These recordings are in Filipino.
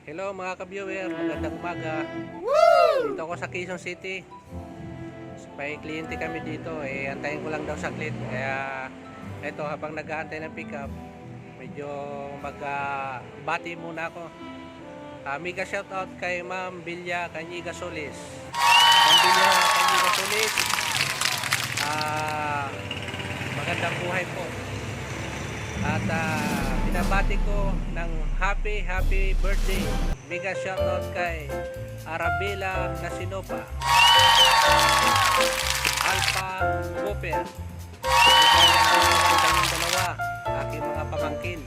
Hello mga ka-viewer, magandang umaga. Dito ako sa Quezon City. May kliyente kami dito, antayin ko lang daw saglit. Kaya eto, habang nag-aantay ng pickup, medyo mag-bati muna ako. Mega shoutout kay Ma'am Bilya Kanyiga Solis. Ma'am Bilya Kanyiga Solis, magandang buhay po. At binabati ko ng happy birthday. Mega shoutout kay Arabella Nasinopa, Alpha Cooper. Magandang yung dalawa, aking mga pamangkin.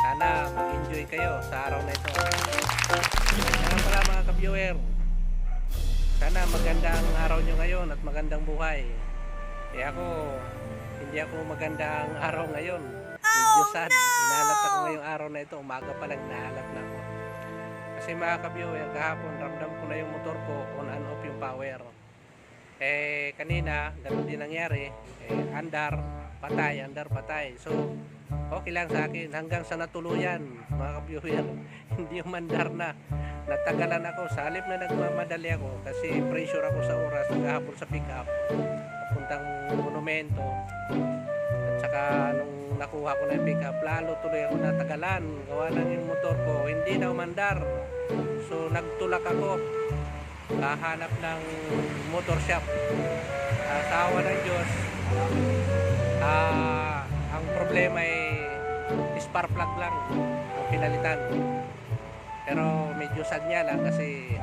Sana mag-enjoy kayo sa araw na ito. Sana pala mga ka-viewer, sana magandang araw nyo ngayon at magandang buhay. Hindi ako magandang araw ngayon. Medyo sad. Inahalat ako ngayong araw na ito. Umaga pa lang nahalat na ako. Kasi mga ka-viewer, kahapon ramdam ko na yung motor ko on and off yung power. Kanina, ganun din nangyari. Andar, patay. So, okay lang sa akin. Hanggang sa natuluyan, mga ka-viewer. Hindi yung mandar na. Natagalan ako. Sa halip na nagmamadali ako kasi pressure ako sa oras. Kahapon sa pick-up. Papuntang monumento. At saka nung nakuha ko na yung pick up, lalo tuloy ako natagalan. Gawa lang yung motor ko, hindi na umandar. So nagtulak ako, hanap ng motor shop. Sa awa ng Diyos, ang problema ay spark plug lang ang pinalitan. Pero medyo sad niya lang kasi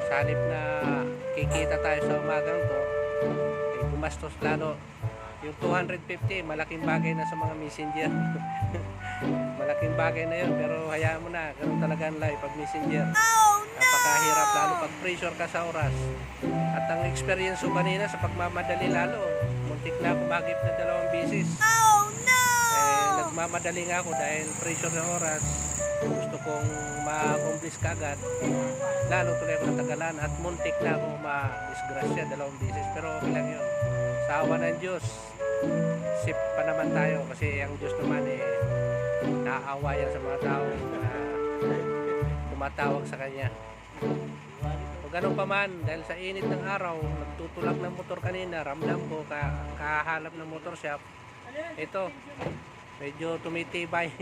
sa halip na kikita tayo sa umagang to, gumastos lalo. Yung 250, malaking bagay na sa mga messenger. Malaking bagay na yun, pero hayaan mo na. Ganun talaga ang life pag messenger. Napakahirap, lalo pag pressure ka sa oras. At ang experience ko kanina sa pagmamadali lalo, muntik na ako magip na 2 bisis. Nagmamadali nga ako dahil pressure ng oras. Gusto kong ma-accomplish kagad. Lalo tuloy ako natagalan at muntik na ako ma-disgrasya 2 bisis. Pero okay lang yun. Sa awa ng Diyos, sip pa naman tayo kasi ang Diyos naman naaawa yan sa mga tao na tumatawag sa Kanya. O ganun pa man, dahil sa init ng araw, nagtutulak ng motor kanina, ramdam ko, kahanap ng motor shop. Ito, medyo tumitibay.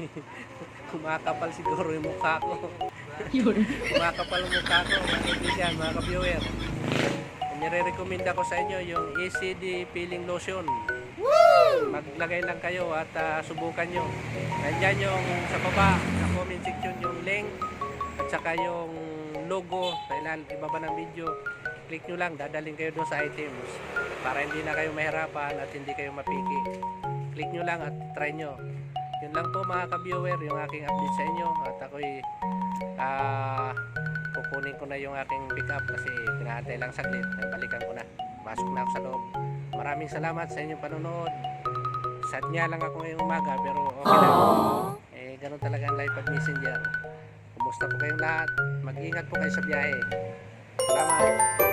Kumakapal siguro yung mukha ko. Kumakapal yung mukha ko, mga kaibigan, mga ka-viewer. Nire-recommenda ko sa inyo yung ECD peeling lotion. Maglagay lang kayo at subukan nyo. Nandyan yung sa baba, sa comment section yung link at saka yung logo sa ibaba ng video. Click nyo lang, dadaling kayo doon sa items para hindi na kayo mahirapan at hindi kayo mapiki. Click nyo lang at try nyo. Yun lang po mga ka-viewer, yung aking update sa inyo. At ako'y kukunin ko na yung aking pick up kasi pinahantay lang saglit. Balikan ko na. Pasok na ako sa loob. Maraming salamat sa inyong panonood. Sad nga lang ako ngayong umaga pero okay lang. Ganun talaga ang live pag messenger. Kumusta po kayong lahat? Mag-ingat po kayo sa biyahe. Salamat.